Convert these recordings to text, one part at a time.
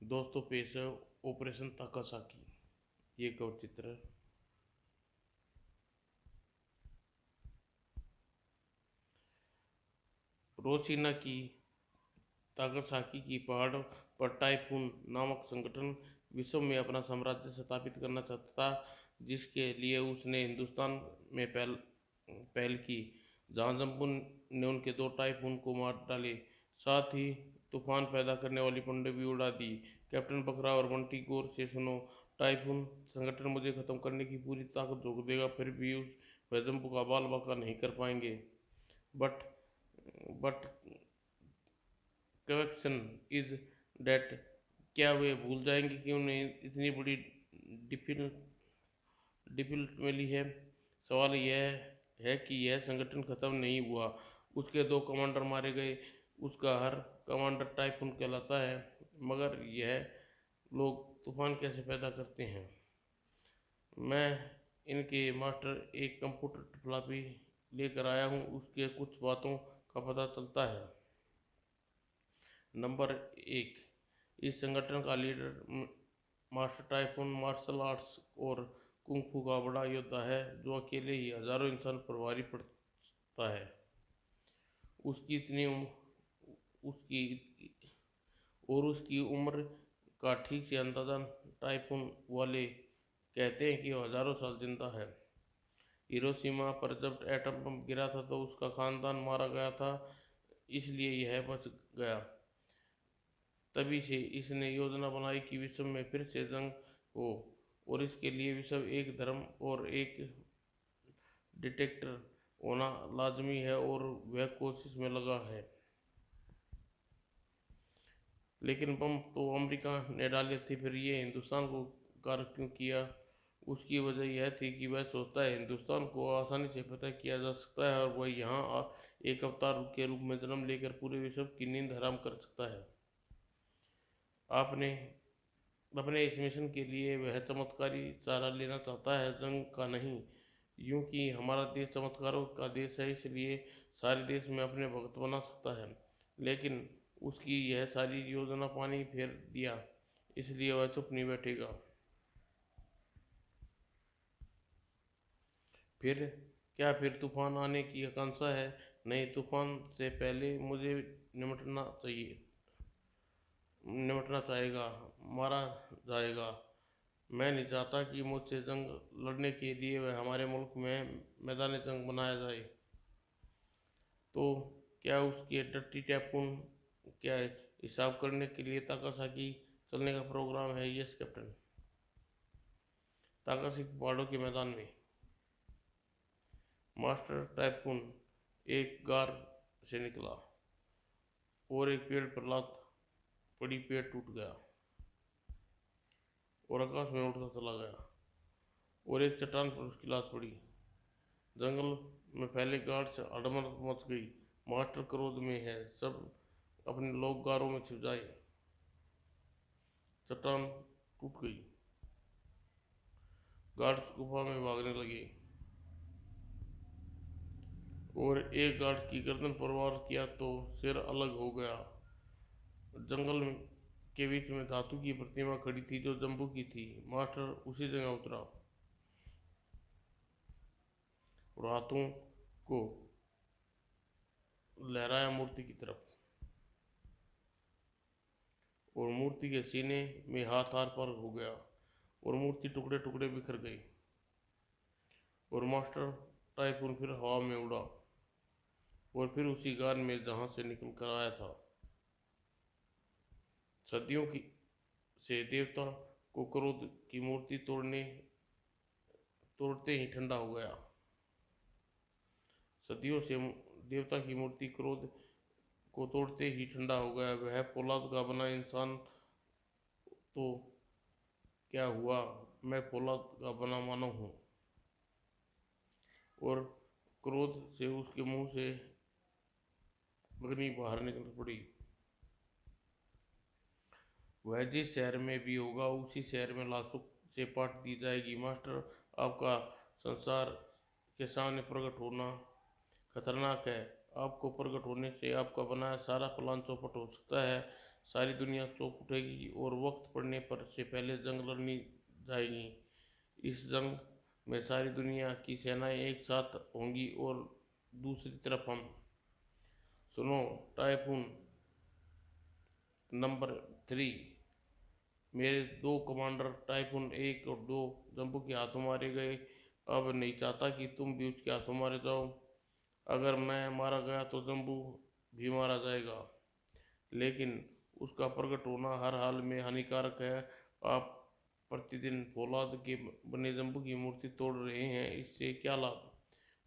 दोस्तों पेश है ऑपरेशन ताकासाकी। ये कवर चित्र है। हिरोशिमा की ताकासाकी की पहाड़ पर टाइफून नामक संगठन विश्व में अपना साम्राज्य स्थापित करना चाहता था, जिसके लिए उसने हिंदुस्तान में पहल की, जहां जम्बू ने उनके 2 टाइफून को मार डाले। साथ ही तूफान पैदा करने वाली पनडुब्बी उड़ा दी। कैप्टन बकरा और बंटी गौर से सुनो। टाइफून संगठन मुझे खत्म करने की पूरी ताकत झोंक देगा, फिर भी वह जम्बू का बाल बाका नहीं कर पाएंगे। But but question is that, क्या वे भूल जाएंगे कि उन्हें इतनी बड़ी डिफिकल्ट मिली है? सवाल यह है कि यह संगठन खत्म नहीं हुआ, उसके 2 कमांडर मारे गए। उसका हर कमांडर टाइफून कहलाता है। मगर यह लोग तूफान कैसे पैदा करते हैं? मैं इनके मास्टर एक कंप्यूटर फ्लॉपी लेकर आया हूँ, उसके कुछ बातों का पता चलता है। नंबर 1, इस संगठन का leader master typhoon martial arts और कुंग फू का बड़ा योद्धा है, जो अकेले ही हजारों इंसान पर भारी पड़ता है। उसकी इतनी उसकी उसकी उम्र का ठीक से अंदाजा टाइफून वाले कहते हैं कि वो हजारों साल जिंदा है। हिरोशिमा पर जब एटम बम गिरा था तो उसका खानदान मारा गया था, इसलिए यह बच गया। तभी से इसने योजना बनाई कि विश्व में फिर से जंग हो, और इसके लिए विश्व एक धर्म और एक डिक्टेटर होना लाजमी है, और वह कोशिश में लगा है। लेकिन बम तो अमेरिका ने डाले थे, फिर ये हिंदुस्तान को कार्य क्यों किया? उसकी वजह यह थी कि वह सोचता है हिंदुस्तान को आसानी से फतह किया जा सकता है, और वह यहाँ एक अवतार के रूप में जन्म लेकर पूरे विश्व की नींद हराम कर सकता है। आपने अपने इस मिशन के लिए वह चमत्कारी सहारा लेना चाहता है, जंग का नहीं। यूं कि हमारा देश चमत्कारों का देश है, इसलिए सारे देश में अपने भक्त बना सकता है। लेकिन उसकी यह सारी योजना पानी फेर दिया, इसलिए वह चुप नहीं बैठेगा। फिर क्या फिर तूफान आने की आकांक्षा है? नहीं, तूफान से पहले मुझे निपटना चाहिए निपटना चाहेगा, मारा जाएगा। मैं नहीं चाहता कि मुझसे जंग लड़ने के लिए वह हमारे मुल्क में मैदान जंग बनाया जाए। तो क्या उसके डर्टी टैपून क्या हिसाब करने के लिए ताकासाकी चलने का प्रोग्राम है? Yes captain. ताकासाकी पहाड़ों के मैदान में मास्टर टाइफून एक गार से निकला और एक पेड़ पर लात पड़ी, पेड़ टूट गया और आकाश में उड़ता चला गया, और एक चट्टान पर उसकी लात पड़ी। जंगल में फैले गार्ड से हड़बड़ मच गई। मास्टर क्रोध में है, सब अपने लोग गारों में छिप जाए। चट्टान टूट गई, गार्ड्स गुफा में भागने लगे, और एक गार्ड की गर्दन पर वार किया तो सिर अलग हो गया। जंगल के बीच में धातु की प्रतिमा खड़ी थी, जो जम्बू की थी। मास्टर उसी जगह उतरा और हाथों को लहराया मूर्ति की तरफ, और मूर्ति के सीने में हाथ आर पार हो गया, और मूर्ति टुकड़े टुकड़े बिखर गई, और मास्टर टाइफून फिर हवा में उड़ा, और फिर उसी गार में जहां से निकल कर आया था। सदियों की से देवता को क्रोध की मूर्ति तोड़ते ही ठंडा हो गया। सदियों से देवता की मूर्ति क्रोध को तोड़ते ही ठंडा हो गया। वह फौलाद का बना इंसान तो क्या हुआ, मैं फौलाद का बना मानव हूँ। और क्रोध से उसके मुंह से अग्नि बाहर निकल पड़ी। वह जिस शहर में भी होगा, उसी शहर में लाशों से पाट दी जाएगी। मास्टर, आपका संसार के सामने प्रकट होना खतरनाक है। आपको प्रकट होने से आपका बनाया सारा प्लान चौपट हो सकता है। सारी दुनिया चौंक उठेगी और वक्त पड़ने पर से पहले जंग लड़नी जाएगी। इस जंग में सारी दुनिया की सेनाएं एक साथ होंगी और दूसरी तरफ हम। सुनो टाइफून नंबर 3, मेरे 2 कमांडर टाइफून 1 और 2 जंबू के हाथों मारे गए। अब नहीं चाहता कि तुम भी उसके हाथों मारे जाओ। अगर मैं मारा गया तो जंबू भी मारा जाएगा, लेकिन उसका प्रकट होना हर हाल में हानिकारक है। आप प्रतिदिन फौलाद के बने जंबू की मूर्ति तोड़ रहे हैं, इससे क्या लाभ?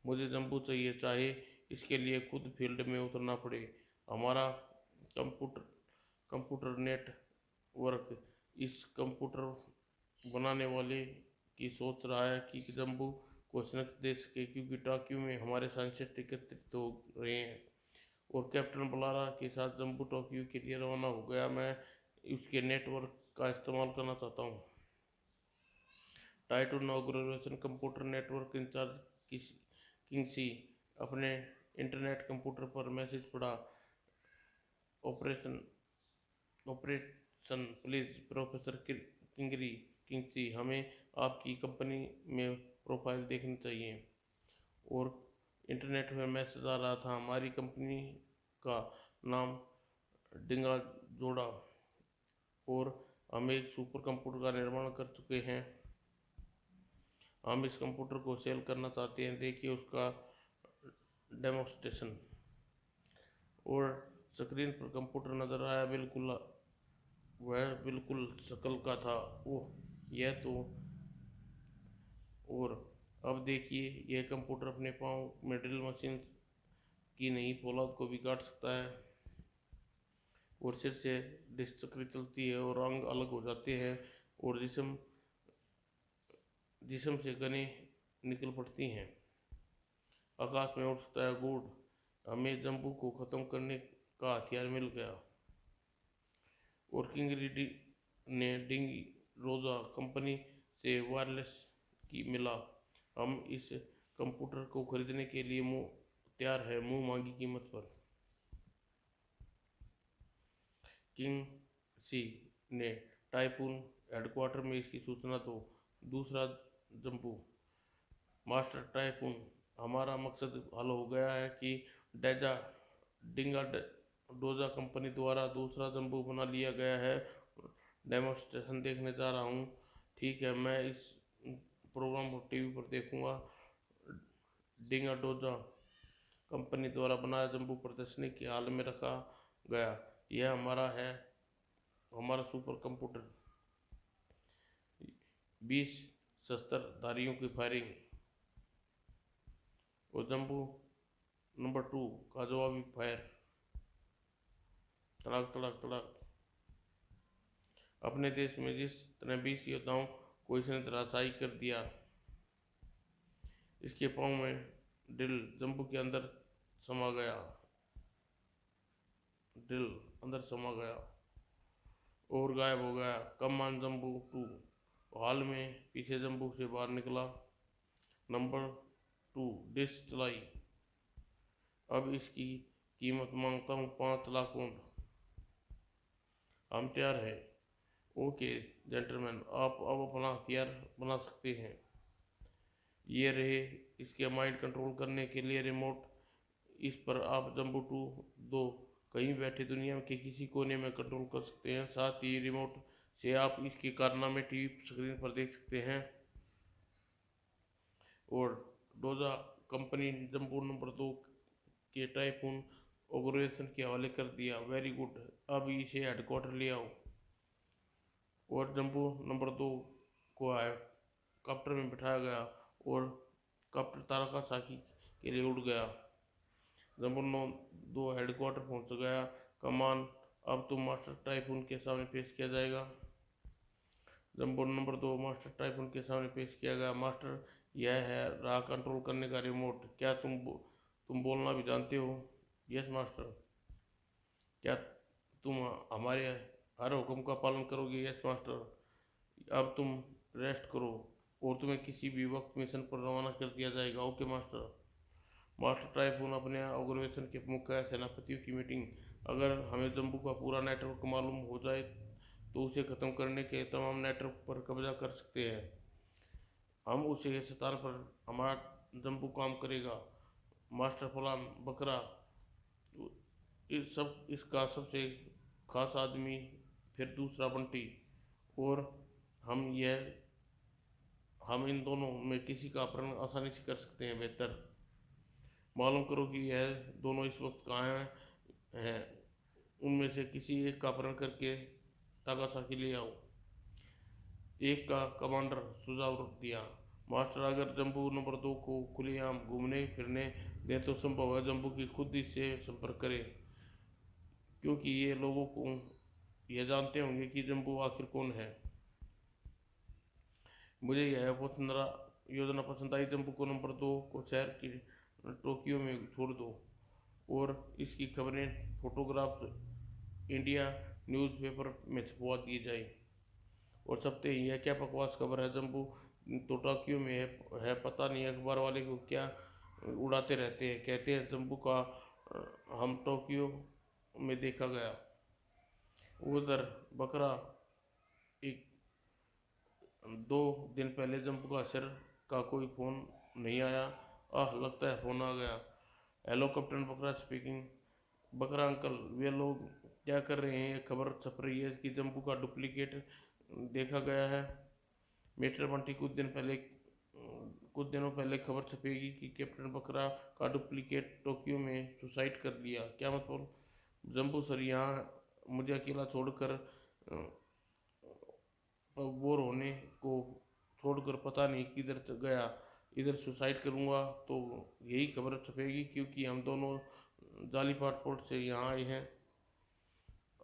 मुझे जंबू चाहिए, चाहे इसके लिए खुद फील्ड में उतरना पड़े। हमारा कंप्यूटर कंप्यूटर नेटवर्क इस कंप्यूटर बनाने वाले की सोच रहा है कि जंबू को शिकस्त दे सके, क्योंकि टोक्यो में हमारे साइंटिस्ट एकत्रित हो रहे हैं और कैप्टन बलारा के साथ जंबू टोक्यो के लिए रवाना हो गया। मैं उसके नेटवर्क का इस्तेमाल करना चाहता हूँ। टाइटो इनॉग्रेशन कंप्यूटर नेटवर्क इंचार्ज किंगसी अपने इंटरनेट कंप्यूटर पर मैसेज पढ़ा। ऑपरेशन ऑपरेशन प्लीज प्रोफेसर किंगसी, हमें आपकी कंपनी में प्रोफाइल देखनी चाहिए। और इंटरनेट में मैसेज आ रहा था, हमारी कंपनी का नाम डिंगा जोड़ा और हम एक सुपर कंप्यूटर का निर्माण कर चुके हैं। हम इस कंप्यूटर को सेल करना चाहते हैं, देखिए उसका डेमोस्ट्रेशन। और स्क्रीन पर कंप्यूटर नजर आया, वह बिल्कुल शक्ल का था। ओह यह तो। और अब देखिए, यह कंप्यूटर अपने पाँव में ड्रिल मशीन की नहीं फौलाद को भी काट सकता है। और सिर से डिस्क चक्री चलती है और अंग अलग हो जाते हैं और जिस्म से गनें निकल पड़ती हैं। आकाश में उड़ता है गुड़। हमें जंबू को खत्म करने का हथियार मिल गया। और किंग रेड्डी ने डिंग रोजा कंपनी से वायरलेस की मिला। हम इस कंप्यूटर को खरीदने के लिए तैयार है, मुंह मांगी कीमत पर। किंग सी ने टाइफून हेडक्वार्टर में इसकी सूचना दो। दूसरा जंबू, मास्टर टाइफून, हमारा मकसद हल हो गया है कि डेजा डिंगा डोजा कंपनी द्वारा दूसरा जंबू बना लिया गया है। डेमोस्ट्रेशन देखने जा रहा हूँ। ठीक है, मैं इस प्रोग्राम को टीवी पर देखूंगा। डिंगा डोजा कंपनी द्वारा बनाया जंबू प्रदर्शनी के हाल में रखा गया। यह हमारा सुपर कंप्यूटर। 20 शस्त्रधारियों की फायरिंग और जंबू नंबर 2 का जवाबी फायर। तड़ाक तड़ाक तड़ाक। अपने देश में जिस तरह 20 योद्धाओं को इसने धराशायी कर दिया, इसके पाँव में ड्रिल जंबू के अंदर समा गया। ड्रिल अंदर समा गया और गायब हो गया। कमान जंबू 2 हाल में पीछे जंबू से बाहर निकला। नंबर 2 डिश चलाई। अब इसकी कीमत मांगता हूँ 5 लाख पाउंड। हम तैयार हैं। ओके जेंटलमैन, आप अब अपना हथियार बना सकते हैं। ये रहे इसके माइंड कंट्रोल करने के लिए रिमोट। इस पर आप जंबू 2 कहीं बैठे दुनिया के किसी कोने में कंट्रोल कर सकते हैं। साथ ही रिमोट से आप इसके कारनामे टीवी स्क्रीन पर देख सकते हैं। और डोजा कंपनी जंबू नंबर 2 के टाइफून ऑपरेशन के हवाले कर दिया। वेरी गुड, अब इसे हेडक्वार्टर ले आओ। और जंबू नंबर 2 को हेलीकॉप्टर में बिठाया गया और कॉप्टर ताराकासाकी के लिए उड़ गया। जंबू नंबर 2 हेडक्वार्टर पहुंच गया। कमान, अब तुम मास्टर टाइफून के सामने पेश किया जाएगा। जंबू नंबर 2 मास्टर टाइफून के सामने पेश किया गया। मास्टर, यह है रहा कंट्रोल करने का रिमोट। क्या तुम बोलना भी जानते हो? Yes master. क्या तुम हमारे हर हुक्म का पालन करोगे? Yes master. अब तुम रेस्ट करो और तुम्हें किसी भी वक्त मिशन पर रवाना कर दिया जाएगा। Okay master. मास्टर टाइफून अपने ऑर्गेनाइजेशन के मुख्य सेनापतियों की मीटिंग अगर हमें जम्बू का पूरा नेटवर्क मालूम हो जाए तो उसे ख़त्म करने के तमाम नेटवर्क पर कब्जा कर सकते हैं। हम उसे स्थान पर हमारा जम्बू काम करेगा। मास्टर प्लान बकरा इसका सबसे खास आदमी, फिर दूसरा बंटी, और हम यह हम इन दोनों में किसी का अपहरण आसानी से कर सकते हैं। बेहतर मालूम करो कि यह दोनों इस वक्त कहाँ हैं। उनमें से किसी एक का अपहरण करके तागासाकी ले आओ। एक का कमांडर सुझाव दिया। मास्टर, अगर जम्बू नंबर 2 को खुलेआम घूमने फिरने दें तो संभव है जम्बू की खुद इससे संपर्क करे, क्योंकि ये लोगों को यह जानते होंगे कि जम्बू आखिर कौन है। मुझे यह योजना पसंद आई। जम्बू को नंबर 2 को शहर की टोक्यो में छोड़ दो और इसकी खबरें फोटोग्राफ इंडिया न्यूज़पेपर में छपवा दी जाए। और छपते ही, यह क्या बकवास खबर है, जम्बू तो टोक्यो में है, पता नहीं अखबार वाले को क्या उड़ाते रहते हैं। कहते हैं जम्बू का हम टोक्यो में देखा गया। उधर बकरा, एक 2 दिन पहले जम्बू का सर का कोई फ़ोन नहीं आया। लगता है फ़ोन आ गया। हेलो कैप्टन बकरा स्पीकिंग। बकरा अंकल, वे लोग क्या कर रहे हैं? खबर छप रही है कि जम्बू का डुप्लीकेट देखा गया है। मिस्टर बंटी, कुछ दिनों पहले खबर छपेगी कि कैप्टन बकरा का डुप्लीकेट टोक्यो में सुसाइड कर लिया। क्या मतलब? जम्बू सर यहाँ मुझे अकेला छोड़कर बोर होने को छोड़कर पता नहीं किधर गया। इधर सुसाइड करूँगा तो यही खबर छपेगी, क्योंकि हम दोनों जाली पासपोर्ट से यहाँ आए हैं।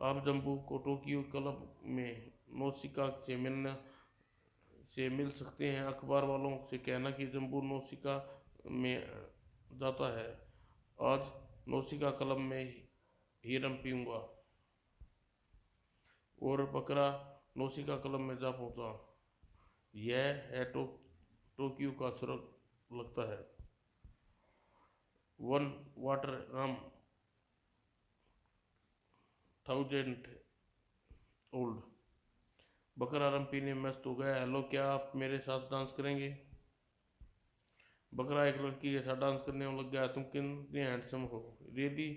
आप जम्बू को टोक्यो क्लब में नौसिका से मिल सकते हैं। अखबार वालों से कहना कि जम्बू नौसिका में जाता है। आज नौसिका क्लब में ही रम पीऊँगा। और बकरा नौसिका क्लब में जा पहुँचा। यह है टोक्यो का स्वर्ग लगता है। 1 वाटर रम 1000 ओल्ड। बकरा रम पीने में मस्त हो गया। हेलो, क्या आप मेरे साथ डांस करेंगे? बकरा एक लड़की के साथ डांस करने में लग गया। तुम कितने हैंडसम हो। रियली?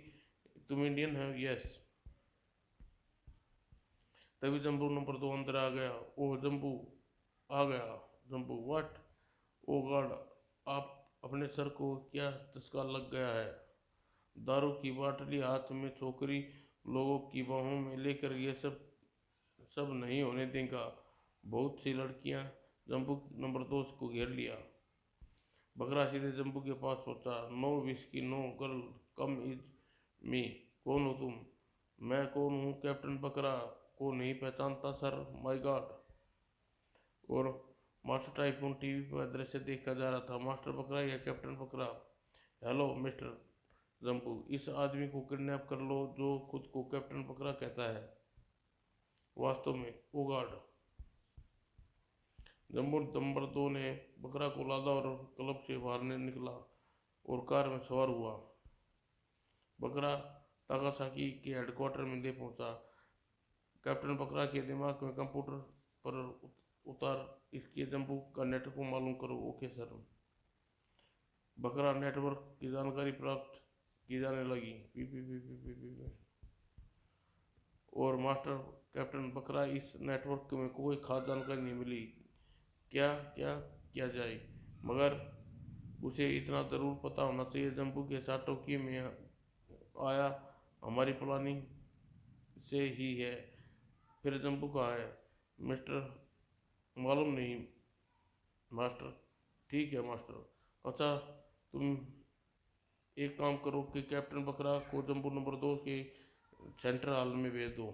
तुम इंडियन हो? यस। तभी जम्बू नंबर 2 अंदर आ गया। ओह, जम्बू आ गया। जम्बू, व्हाट? ओ गॉड, आप अपने सर को क्या चस्का लग गया है? दारू की बाटली हाथ में छोकरी लोगों की बाहों में लेकर ये सब सब नहीं होने देगा। बहुत सी लड़कियां जम्बू नंबर 2 को घेर लिया। बकरा सीधे जम्बू के पास पहुंचा। No whisky no girl, come is me. कौन हो तुम? मैं कौन हूँ? कैप्टन बकरा को नहीं पहचानता सर? My God. और मास्टर टाइफून टीवी पर दृश्य देखा जा रहा था। मास्टर बकरा या कैप्टन बकरा? हेलो मिस्टर जम्बू, इस आदमी को किडनैप कर लो जो खुद को कैप्टन बकरा कहता है। वास्तव में? ओ गॉड। जम्बू नंबर 2 ने बकरा को लादा और क्लब से बाहर निकला और कार में सवार हुआ। बकरा तागासाकी के हेडक्वार्टर में दे पहुंचा। कैप्टन बकरा के दिमाग में कंप्यूटर पर उतार इसके जम्बू का नेटवर्क को मालूम करो। Okay sir. बकरा नेटवर्क की जानकारी प्राप्त की जाने लगी। P P P P P P P. और मास्टर कैप्टन बकरा, इस नेटवर्क में कोई खास जानकारी नहीं मिली। क्या क्या किया जाए? मगर उसे इतना ज़रूर पता होना चाहिए जम्बू के साथ टोक्यो में आया हमारी प्लानिंग से ही है। फिर जम्बू कहाँ है? मिस्टर, मालूम नहीं मास्टर। ठीक है मास्टर। अच्छा, तुम एक काम करो कि कैप्टन बकरा को जम्बू नंबर 2 के सेंट्रल हॉल में भेज दो।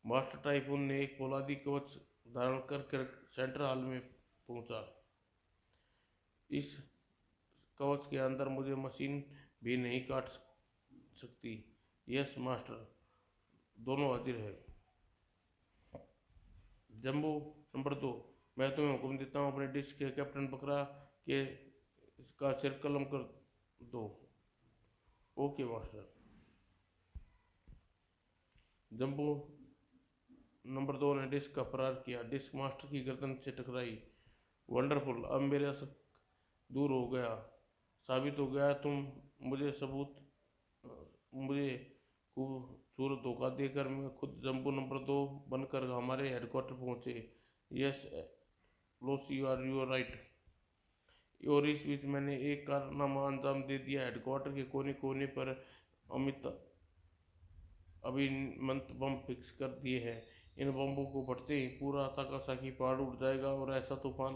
मास्टर टाइफून ने एक फौलादी कवच धारण कर सेंट्रल हॉल में पहुंचा। इस कवच के अंदर मुझे मशीन भी नहीं काट सकती। Yes master. दोनों हाजिर है। जम्बू नंबर 2, मैं तुम्हें हुक्म देता हूँ अपने डिस्क के कैप्टन बकरा के इसका सिर कलम कर दो। Okay master. जम्बू नंबर 2 ने डिस्क का प्रहार किया। डिस्क मास्टर की गर्दन से टकराई। वंडरफुल, अब मेरा शक दूर हो गया, साबित हो गया। तुम मुझे सबूत मुझे खूबसूरत धोखा देकर मैं खुद जम्बू नंबर 2 बनकर हमारे हेडक्वार्टर पहुंचे। Yes loss, you are right. और इस बीच मैंने एक कारनामा अंजाम दे दिया। हेडक्वार्टर के कोने कोने पर अमित अभिमंत बम फिक्स कर दिए हैं। इन बम्बों को फटते ही पूरा ताकासाकी पहाड़ उड़ जाएगा और ऐसा तूफान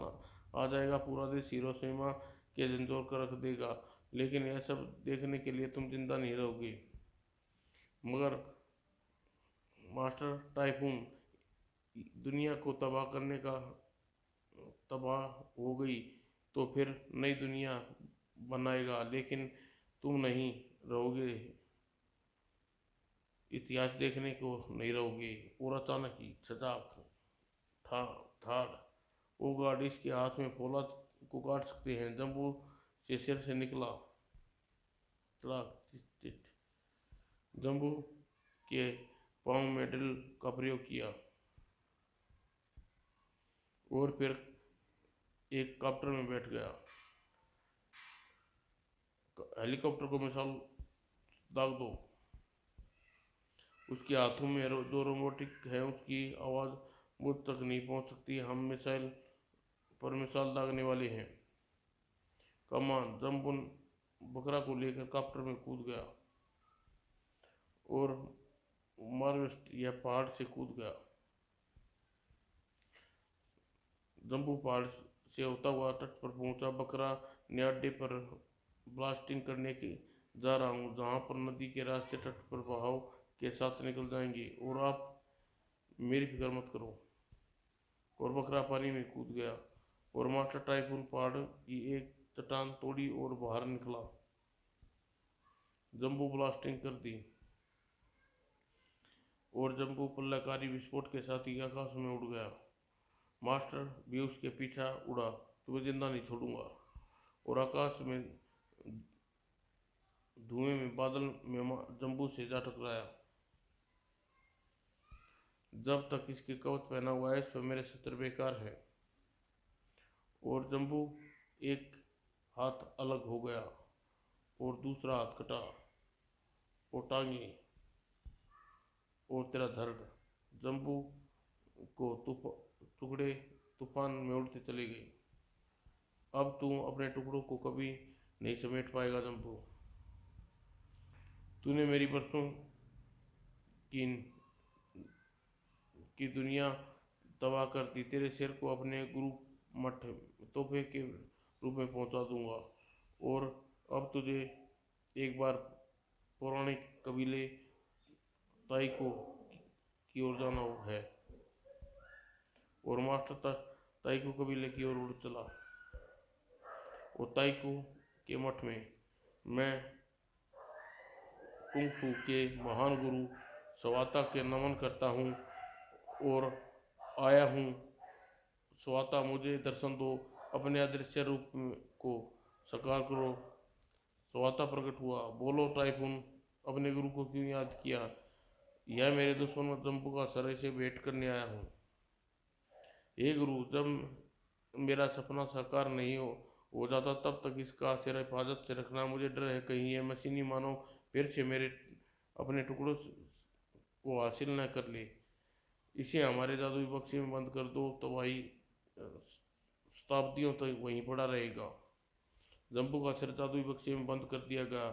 आ जाएगा, पूरा देश हिरोशिमा के झंझोर कर रख देगा। लेकिन यह सब देखने के लिए तुम जिंदा नहीं रहोगे। मगर मास्टर टाइफून दुनिया को तबाह करने का तबाह हो गई तो फिर नई दुनिया बनाएगा, लेकिन तुम नहीं रहोगे, इतिहास देखने को नहीं रहोगे। और अचानक ही सजाक था था वो गार्ड इसके हाथ में फौलाद को काट सकते हैं। जम्बू से सिर से निकला जम्बू के पाँव में ड्रिल का प्रयोग किया और फिर एक कॉप्टर में बैठ गया। हेलीकॉप्टर को मिसाइल दाग दो। उसके हाथों में जो रोबोटिक है उसकी आवाज़ मुझ तक नहीं पहुंच सकती। हम मिसाइल पर मिसाइल दागने वाले हैं। कमान जम्बू बकरा को लेकर कॉप्टर में कूद गया और मार्वेस्ट यह पहाड़ से कूद गया। जम्बू पहाड़ से होता हुआ तट पर पहुंचा। बकरा ने अड्डे पर ब्लास्टिंग करने की जा रहा हूँ, जहाँ पर नदी के रास्ते तट पर बहाव के साथ निकल जाएंगे, और आप मेरी फिक्र मत करो। और बकरा पानी में कूद गया और मास्टर टाइफून पहाड़ की एक चट्टान तोड़ी और बाहर निकला। जम्बू ब्लास्टिंग कर दी और जम्बू प्रलयकारी विस्फोट के साथ ही आकाश में उड़ गया। मास्टर भी उसके पीछा उड़ा। तुम्हें जिंदा नहीं छोड़ूंगा। और आकाश में धुएं में बादल में जम्बू से जा टकराया। जब तक इसके कवच पहना हुआ है इस पर मेरे शस्त्र बेकार है। और जम्बू एक हाथ अलग हो गया और दूसरा हाथ कटा और टांगे और तेरा धड़ जम्बू को टुकड़े तूफान में उड़ते चले गए। अब तू अपने टुकड़ों को कभी नहीं समेट पाएगा जम्बू। तूने मेरी परसों की दुनिया तबाह कर दी। तेरे सिर को अपने गुरु मठ तोहफे के रूप में पहुंचा दूंगा। और अब तुझे एक बार पौराणिक कबीले ताइको की ओर जाना है। और मास्टर ताइको कबीले की ओर उड़ चला। और ताइको के मठ में मैं कुंग फू के महान गुरु सवाता के नमन करता हूँ और आया हूँ। सवाता मुझे दर्शन दो, अपने अदृश्य रूप को साकार करो। सवाता प्रकट हुआ। बोलो टाइफून, अपने गुरु को क्यों याद किया? यह मेरे दुश्मन जम्बू का सर से भेंट करने आया हूँ। हे गुरु, जब मेरा सपना साकार नहीं हो जाता तब तक इसका सिर हिफाजत से रखना। मुझे डर है कहीं यह मशीनी मानव फिर से मेरे अपने टुकड़ों को हासिल न कर ले। इसे हमारे जादुई बक्से में बंद कर दो, तो वही शताब्दियों तक वहीं पड़ा रहेगा। जम्बू का सिर जादुई बक्से में बंद कर दिया गया।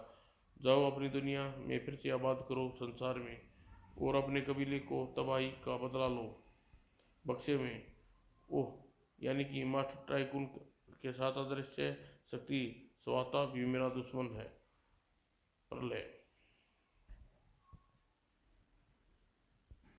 जाओ अपनी दुनिया में फिर से आबाद करो संसार में, और अपने कबीले को तबाही का बदला लो बक्से में। ओह, यानी कि मास्टर टाइकून के साथ अदृश्य शक्ति स्वाता भी मेरा दुश्मन है। प्रलय।